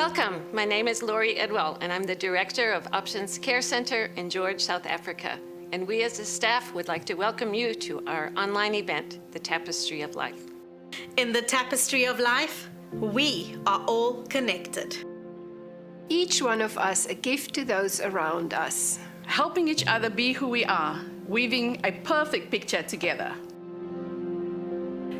Welcome. My name is Laurie Edwell, and I'm the Director of Options Care Center in George, South Africa. And we as a staff would like to welcome you to our online event, the Tapestry of Life. In the Tapestry of Life, we are all connected. Each one of us a gift to those around us. Helping each other be who we are, weaving a perfect picture together.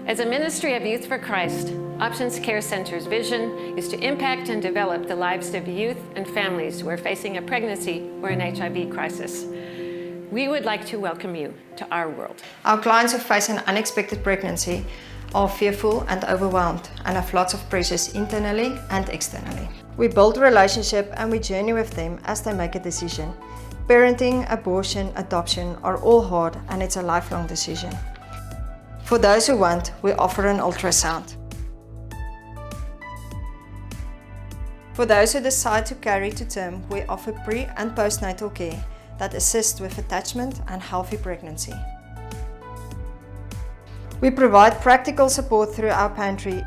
As a ministry of Youth for Christ, Options Care Center's vision is to impact and develop the lives of youth and families who are facing a pregnancy or an HIV crisis. We would like to welcome you to our world. Our clients who face an unexpected pregnancy are fearful and overwhelmed and have lots of pressures internally and externally. We build a relationship and we journey with them as they make a decision. Parenting, abortion, adoption are all hard and it's a lifelong decision. For those who want, we offer an ultrasound. For those who decide to carry to term, we offer pre- and postnatal care that assists with attachment and healthy pregnancy. We provide practical support through our pantry.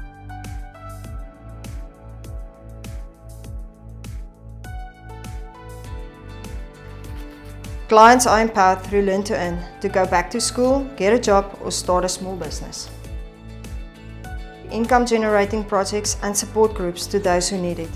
Clients are empowered through Learn to Earn to go back to school, get a job or start a small business. Income generating projects and support groups to those who need it.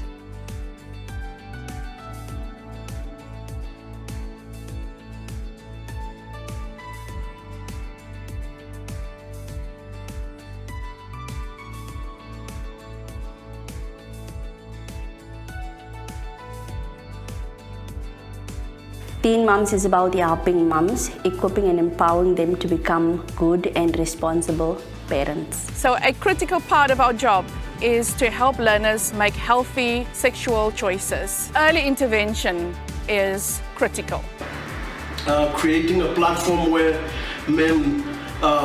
Teen Mums is about helping mums, equipping and empowering them to become good and responsible parents. So a critical part of our job is to help learners make healthy sexual choices. Early intervention is critical. Creating a platform where men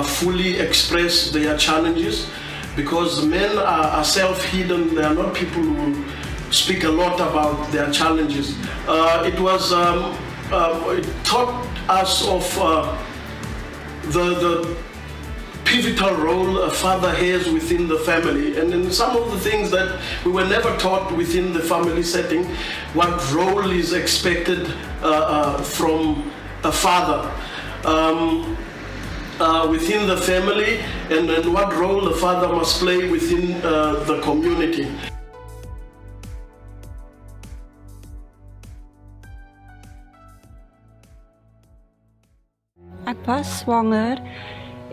fully express their challenges, because men are self-hidden. They are not people who speak a lot about their challenges. It taught us of the pivotal role a father has within the family, and in some of the things that we were never taught within the family setting, what role is expected from a father within the family, and what role the father must play within the community. Ek was swanger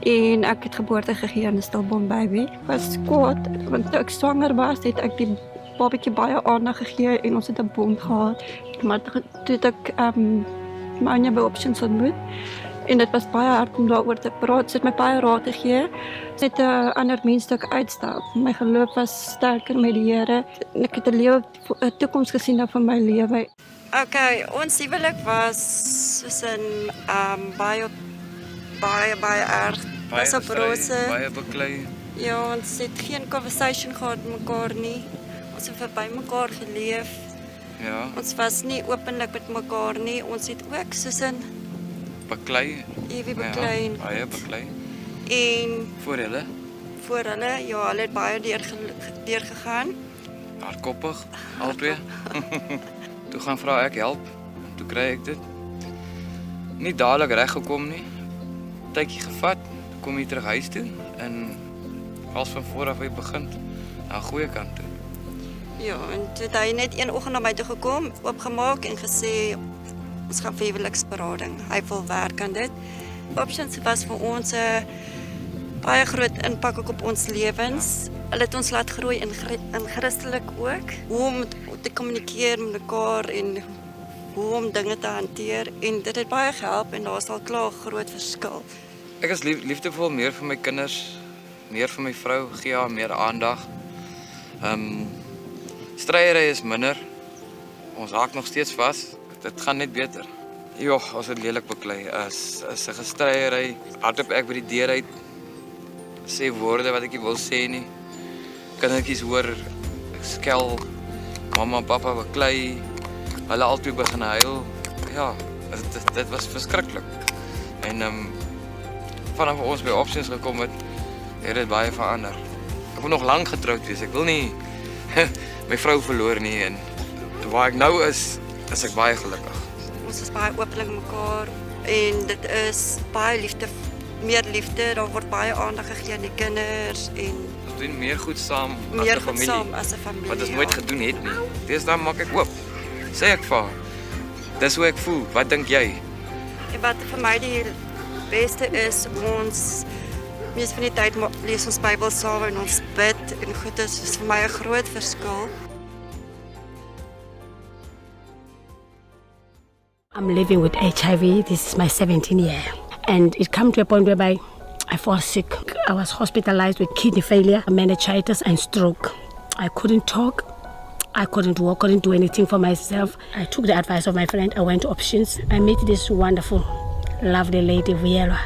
en ek het geboorte gegee aan 'n stilbond baby. Ek was kwaad want toe ek swanger was, het ek die babatjie baie aandag gegee en ons het 'n bond gehad. Maar toe het ek my by Options ontmoet en dit was baie hard om daaroor te praat. Sy het my baie raad gegee. Sy het 'n ander mens toe ek uitstap. My geloof was sterker met die Here en ek het 'n toekoms gesien vir my lewe. Okay, ons huwelik was soos 'n baie erg. Was op rose. Baie beklei. Ja, ons het geen conversation gehad met mekaar nie. Ons het verby mekaar geleef. Ja. Ons was nie openlik met mekaar nie. ons het ook soos 'n Beklei. Ewig beklei. Ja, baie beklei. En Voor hulle? Ja, hulle het baie deurgegaan. Hardkoppig, albei. Toe gaan vra ek help, toe kry ek dit. Nie dadelik reg gekom nie. Tydjie gevat, kom hier terug huis toe en als van vooraf weer begin aan goeie kant toe. Ja, en toe het hy net een oggend na my toe gekom, oopgemaak en gesê ons gaan vir huweliksberading. Hy wil werk aan dit. Options was vir ons 'n baie groot impak op ons lewens. Hulle het ons laat groei in Christelik ook. Hoe om te kommunikeer met mekaar en hoe om dinge te hanteer. En dit het baie gehelp en daar is al klaar 'n groot verskil. Ek is liefdevol meer vir my kinders, meer vir my vrou, gee haar meer aandag. Stryery is minder. Ons haak nog steeds vas. Dit gaan net beter. Ja, as dit lelik beklei is 'n gestryery. Hardop ek by die deur uit sê woorde wat ek nie wil sê nie. Kindertjies hoor ek skel, mamma en pappa beklei. Hulle albei begin huil. Ja, dit was verskriklik. En vanaf ons by Options gekom het dit baie verander. Ek wil nog lank getroud wees. Ek wil nie my vrou verloor nie en waar ek nou is ek baie gelukkig. Ons is baie openlik mekaar en dit is baie liefde, meer liefde, daar word baie aandag gegee aan die kinders en Ons doen meer goed saam as 'n meer goed familie. saam as 'n familie. Wat ons nooit gedoen het nie. Deesdae maak ek oop. Sê ek vir haar, dis hoe ek voel. Wat dink jy? En wat vir my die beste is, ons mees van die tyd lees ons Bybel saam en ons bid en goed is vir my 'n groot verskil. I'm living with HIV. This is my 17th year. And it came to a point whereby I fall sick. I was hospitalized with kidney failure, meningitis and stroke. I couldn't talk. I couldn't walk, couldn't do anything for myself. I took the advice of my friend. I went to Options. I met this wonderful, lovely lady, Viera.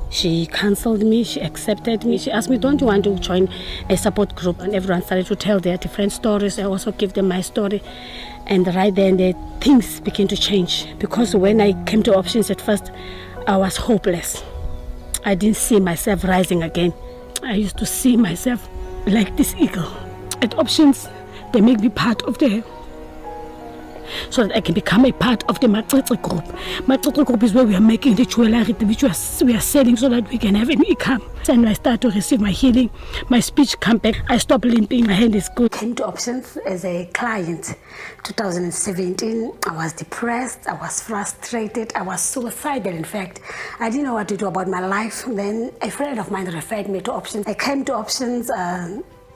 She counseled me, she accepted me. She asked me, don't you want to join a support group? And everyone started to tell their different stories. I also give them my story. And right then, things began to change. Because when I came to Options at first, I was hopeless. I didn't see myself rising again. I used to see myself like this eagle. At Options, they make me part of so that I can become a part of the Matsetse group. Matsetse group is where we are making the jewelry which we are selling so that we can have an income. And I start to receive my healing, my speech come back, I stop limping, my hand is good. I came to Options as a client. 2017, I was depressed, I was frustrated, I was suicidal in fact. I didn't know what to do about my life. Then a friend of mine referred me to Options. I came to Options,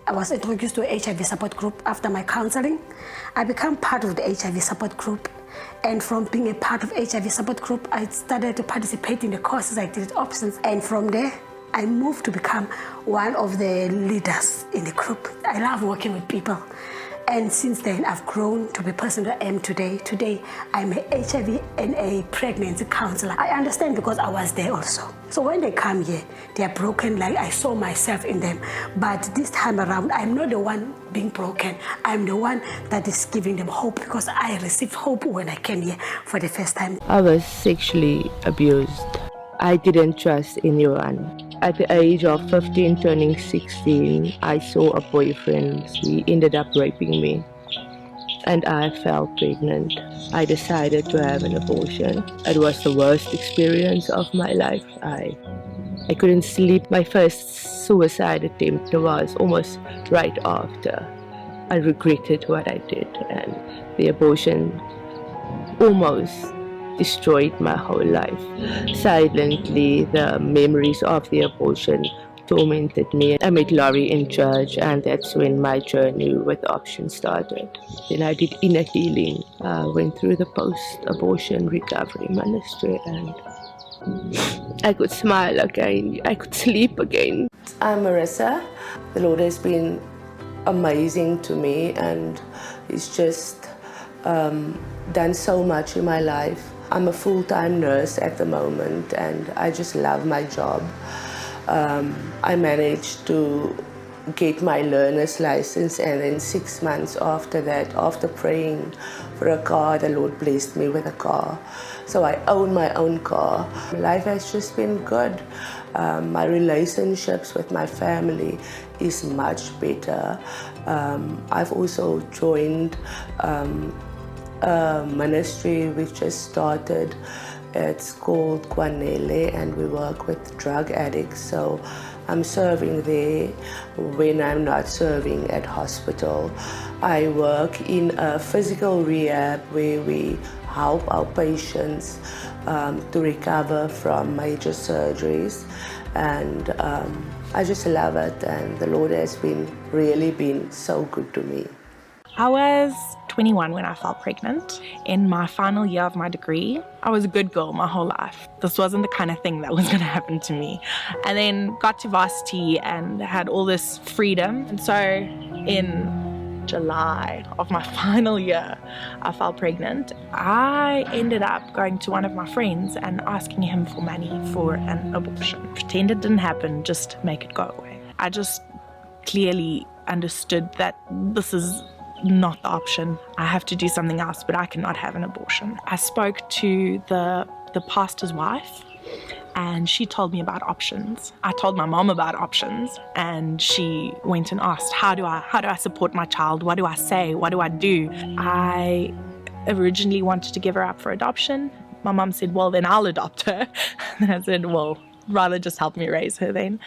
I was introduced to a HIV support group after my counseling. I became part of the HIV support group. And from being a part of HIV support group, I started to participate in the courses I did at Options. And from there, I moved to become one of the leaders in the group. I love working with people. And since then, I've grown to be the person that I am today. Today, I'm a HIV and a pregnancy counselor. I understand because I was there also. So when they come here, they are broken, like I saw myself in them. But this time around, I'm not the one being broken. I'm the one that is giving them hope because I received hope when I came here for the first time. I was sexually abused. I didn't trust anyone. At the age of 15 turning 16, I saw a boyfriend. He ended up raping me and I fell pregnant. I decided to have an abortion. It was the worst experience of my life. I couldn't sleep. My first suicide attempt was almost right after. I regretted what I did and the abortion almost destroyed my whole life. Silently, the memories of the abortion tormented me. I met Laurie in church and that's when my journey with Options started. Then I did inner healing, went through the post-abortion recovery ministry and I could smile again, I could sleep again. I'm Marissa. The Lord has been amazing to me and He's just done so much in my life. I'm a full-time nurse at the moment and I just love my job. I managed to get my learner's license and then 6 months after that, after praying for a car, the Lord blessed me with a car. So I own my own car. Life has just been good. My relationships with my family is much better. I've also joined a ministry we've just started. It's called Kwanele and we work with drug addicts. So I'm serving there when I'm not serving at hospital. I work in a physical rehab where we help our patients to recover from major surgeries and I just love it and the Lord has really been so good to me. I was 21 when I fell pregnant. In my final year of my degree, I was a good girl my whole life. This wasn't the kind of thing that was going to happen to me. And then got to varsity and had all this freedom. And so in July of my final year, I fell pregnant. I ended up going to one of my friends and asking him for money for an abortion. Pretend it didn't happen, just make it go away. I just clearly understood that this is not the option. I have to do something else, but I cannot have an abortion. I spoke to the pastor's wife and she told me about options. I told my mom about options, and she went and asked, how do I support my child? What do I say? What do I do? I originally wanted to give her up for adoption. My mom said, well, then I'll adopt her. And I said, well, rather just help me raise her then.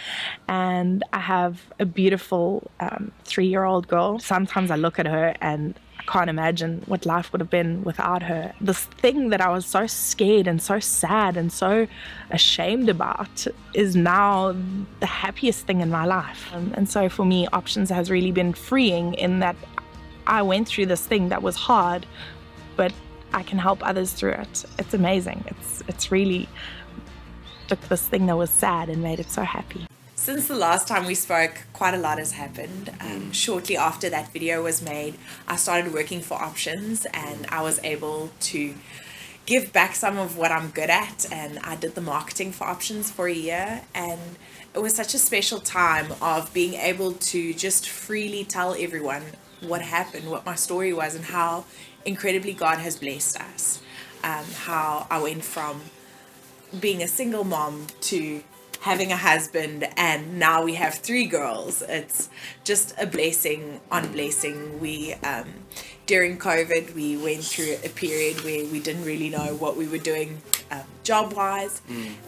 And I have a beautiful 3-year-old girl. Sometimes I look at her and I can't imagine what life would have been without her. This thing that I was so scared and so sad and so ashamed about is now the happiest thing in my life. And so for me, options has really been freeing in that I went through this thing that was hard, but I can help others through it. It's amazing. It's really took this thing that was sad and made it so happy. Since the last time we spoke, quite a lot has happened. Shortly after that video was made, I started working for Options, and I was able to give back some of what I'm good at, and I did the marketing for Options for a year, and it was such a special time of being able to just freely tell everyone what happened, what my story was, and how incredibly God has blessed us. How I went from being a single mom to having a husband, and now we have 3 girls. It's just a blessing on blessing. We during COVID, we went through a period where we didn't really know what we were doing job-wise,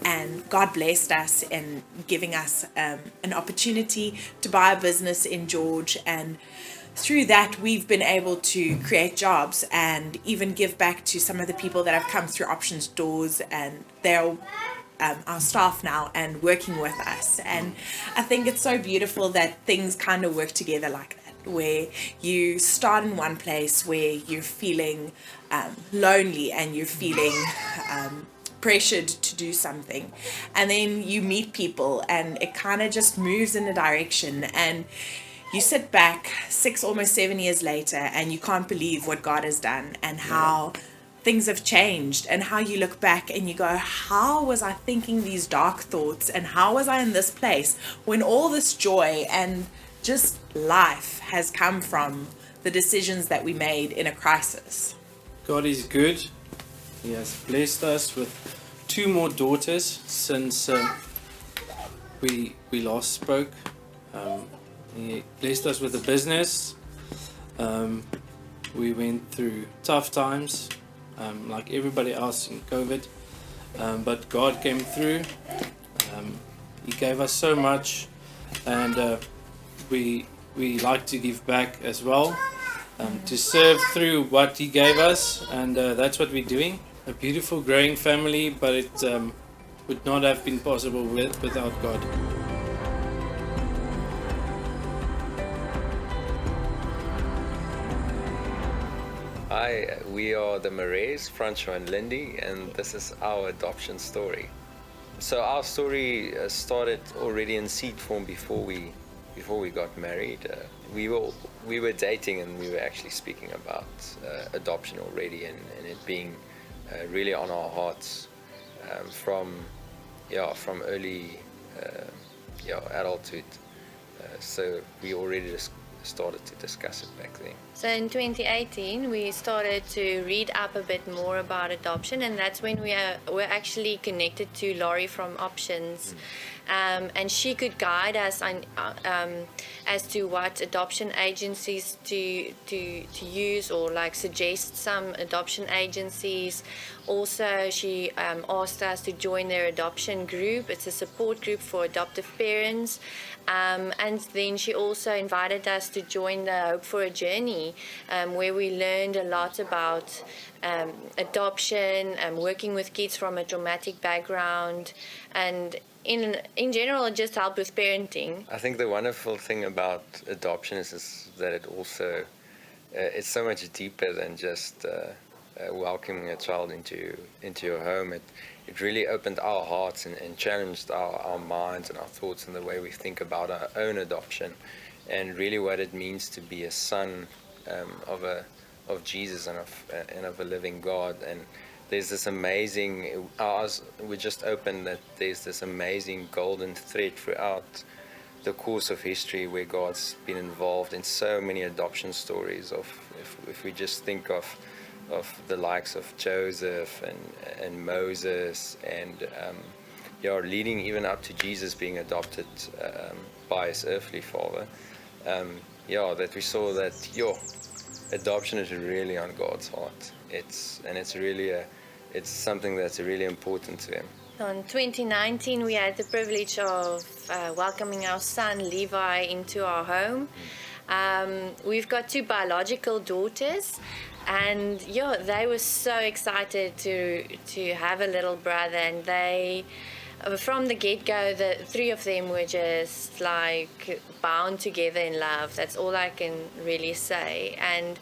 and God blessed us in giving us an opportunity to buy a business in George, and through that we've been able to create jobs and even give back to some of the people that have come through Options doors, and they're our staff now and working with us. And I think it's so beautiful that things kind of work together like that, where you start in one place where you're feeling lonely and you're feeling pressured to do something, and then you meet people and it kind of just moves in a direction, and you sit back 6, almost 7 years later, and you can't believe what God has done and how things have changed, and how you look back and you go, how was I thinking these dark thoughts, and how was I in this place when all this joy and just life has come from the decisions that we made in a crisis. God is good. He has blessed us with 2 more daughters since we last spoke. He blessed us with a business. We went through tough times, like everybody else in COVID, but God came through. He gave us so much, and we like to give back as well, to serve through what He gave us, and that's what we're doing. A beautiful growing family, but it would not have been possible without God. Hi, we are the Marays, Francois and Lindy, and this is our adoption story. So our story started already in seed form before we got married. We were dating, and we were actually speaking about adoption already, and it being really on our hearts from early adulthood. So we already just started to discuss it back then. So in 2018 we started to read up a bit more about adoption, and that's when we were actually connected to Laurie from Options. And she could guide us on, as to what adoption agencies to use, or like suggest some adoption agencies. Also, she asked us to join their adoption group. It's a support group for adoptive parents. And then she also invited us to join the Hope for a Journey, where we learned a lot about adoption, working with kids from a traumatic background, and in general, it just helped with parenting. I think the wonderful thing about adoption is that it also it's so much deeper than just welcoming a child into your home. It really opened our hearts and challenged our minds and our thoughts and the way we think about our own adoption, and really what it means to be a son of Jesus and of a living God. And there's this amazing, we just opened that there's this amazing golden thread throughout the course of history where God's been involved in so many adoption stories. If we just think of the likes of Joseph and Moses and leading even up to Jesus being adopted by his earthly father. That we saw that adoption is really on God's heart. It's something that's really important to him. In 2019, we had the privilege of welcoming our son Levi into our home. We've got 2 biological daughters, and they were so excited to have a little brother, and they, from the get-go, the 3 of them were just like bound together in love. That's all I can really say. And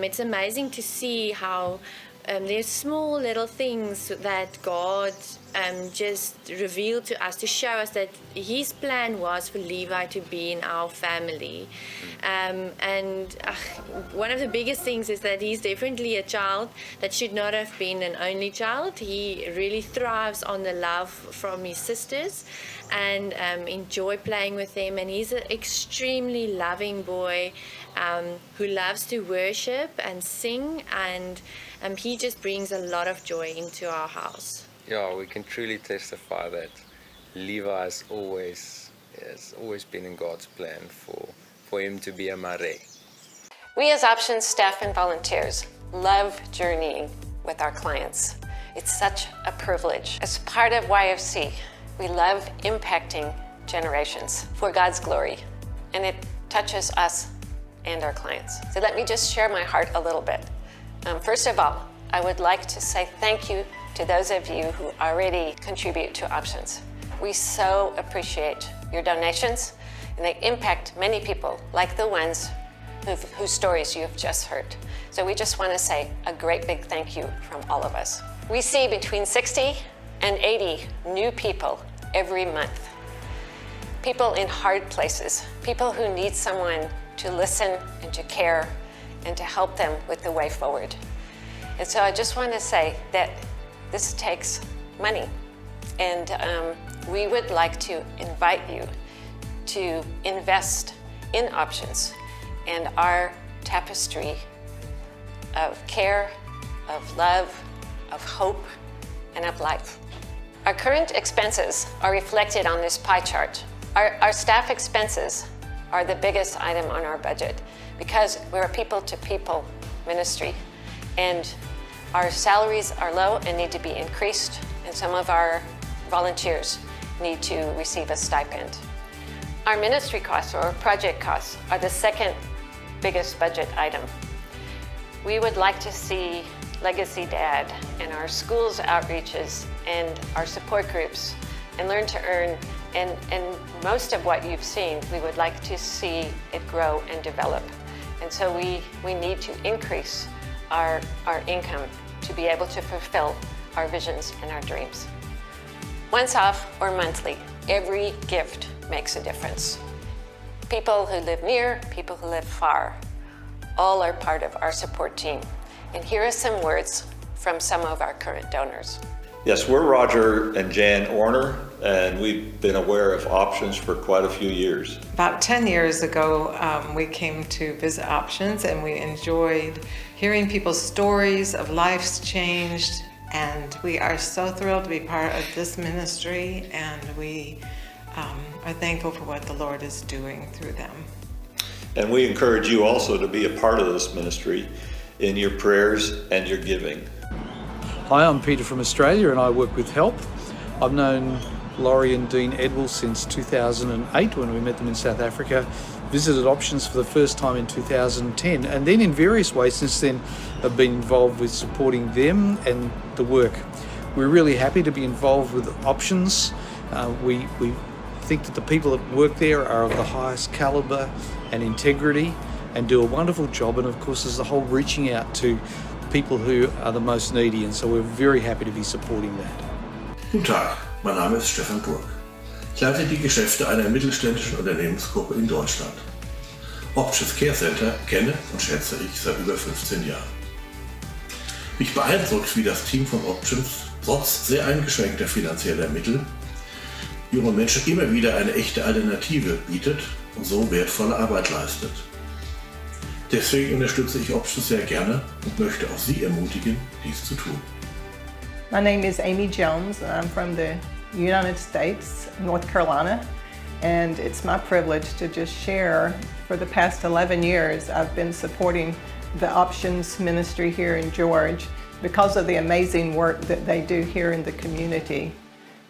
it's amazing to see how there's small little things that God just revealed to us to show us that his plan was for Levi to be in our family. One of the biggest things is that he's definitely a child that should not have been an only child. He really thrives on the love from his sisters and enjoy playing with them. And he's an extremely loving boy who loves to worship and sing, and he just brings a lot of joy into our house. We can truly testify that Levi has always been in God's plan for him to be a mare. We as Options staff and volunteers love journeying with our clients. It's such a privilege. As part of YFC, we love impacting generations for God's glory, and it touches us and our clients. So let me just share my heart a little bit. First of all, I would like to say thank you to those of you who already contribute to Options. We so appreciate your donations, and they impact many people like the ones whose stories you have just heard. So we just want to say a great big thank you from all of us. We see between 60 and 80 new people every month. People in hard places, people who need someone to listen and to care and to help them with the way forward. And so I just want to say that this takes money, and we would like to invite you to invest in Options and our tapestry of care, of love, of hope, and of life. Our current expenses are reflected on this pie chart. Our staff expenses are the biggest item on our budget because we're a people-to-people ministry, and our salaries are low and need to be increased, and some of our volunteers need to receive a stipend. Our ministry costs or project costs are the second biggest budget item. We would like to see Legacy Dad and our schools outreaches and our support groups and Learn to Earn, and most of what you've seen, we would like to see it grow and develop. And so we need to increase our income to be able to fulfill our visions and our dreams. Once off or monthly, every gift makes a difference. People who live near, people who live far, all are part of our support team. And here are some words from some of our current donors. Yes, we're Roger and Jan Orner, and we've been aware of Options for quite a few years. About 10 years ago, we came to visit Options, and we enjoyed hearing people's stories of lives changed, and we are so thrilled to be part of this ministry, and we are thankful for what the Lord is doing through them. And we encourage you also to be a part of this ministry in your prayers and your giving. Hi, I'm Peter from Australia, and I work with HELP. I've known Laurie and Dean Edwell since 2008 when we met them in South Africa, visited Options for the first time in 2010, and then in various ways since then have been involved with supporting them and the work. We're really happy to be involved with Options. We think that the people that work there are of the highest calibre and integrity and do a wonderful job, and of course there's the whole reaching out to people who are the most needy, and so we're very happy to be supporting that. Guten Tag, mein Name ist Stefan Burg. Ich leite die Geschäfte einer mittelständischen Unternehmensgruppe in Deutschland. Options Care Center kenne und schätze ich seit über 15 Jahren. Mich beeindruckt, wie das Team von Options trotz sehr eingeschränkter finanzieller Mittel jungen Menschen immer wieder eine echte Alternative bietet und so wertvolle Arbeit leistet. Deswegen unterstütze ich Options sehr gerne und möchte auch Sie ermutigen, dies zu tun. My name is Amy Jones, and I'm from the United States, North Carolina, and it's my privilege to just share. For the past 11 years, I've been supporting the Options Ministry here in George because of the amazing work that they do here in the community.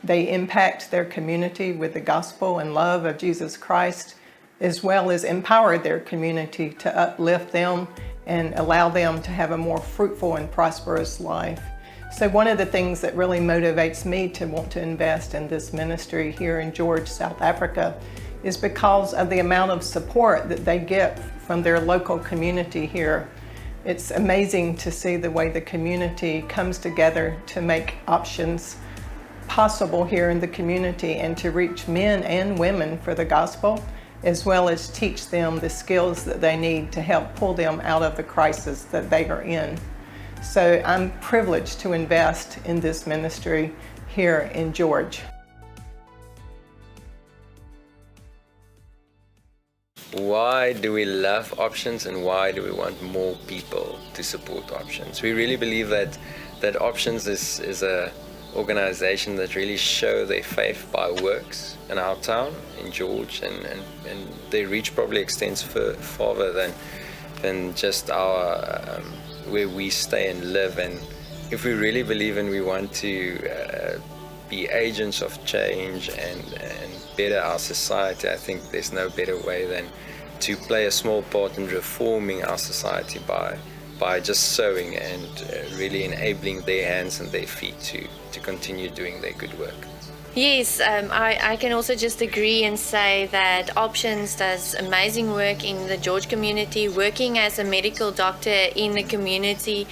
They impact their community with the gospel and love of Jesus Christ, as well as empower their community to uplift them and allow them to have a more fruitful and prosperous life. So one of the things that really motivates me to want to invest in this ministry here in George, South Africa, is because of the amount of support that they get from their local community here. It's amazing to see the way the community comes together to make options possible here in the community and to reach men and women for the gospel, as well as teach them the skills that they need to help pull them out of the crisis that they are in. So I'm privileged to invest in this ministry here in George. Why do we love Options and why do we want more people to support Options? We really believe that Options is a organization that really show their faith by works in our town, in George, and their reach probably extends farther than just our where we stay and live. And if we really believe and we want to be agents of change and better our society, I think there's no better way than to play a small part in reforming our society by just sowing and really enabling their hands and their feet to continue doing their good work. Yes, I can also just agree and say that Options does amazing work in the George community, working as a medical doctor in the community.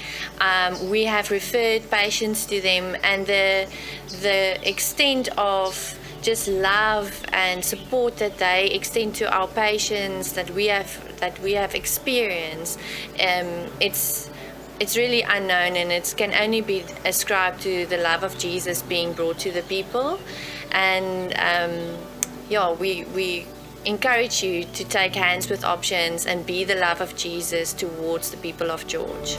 We have referred patients to them, and the extent of just love and support that they extend to our patients that we have experienced, it's really unknown, and it can only be ascribed to the love of Jesus being brought to the people. And we encourage you to take hands with Options and be the love of Jesus towards the people of George.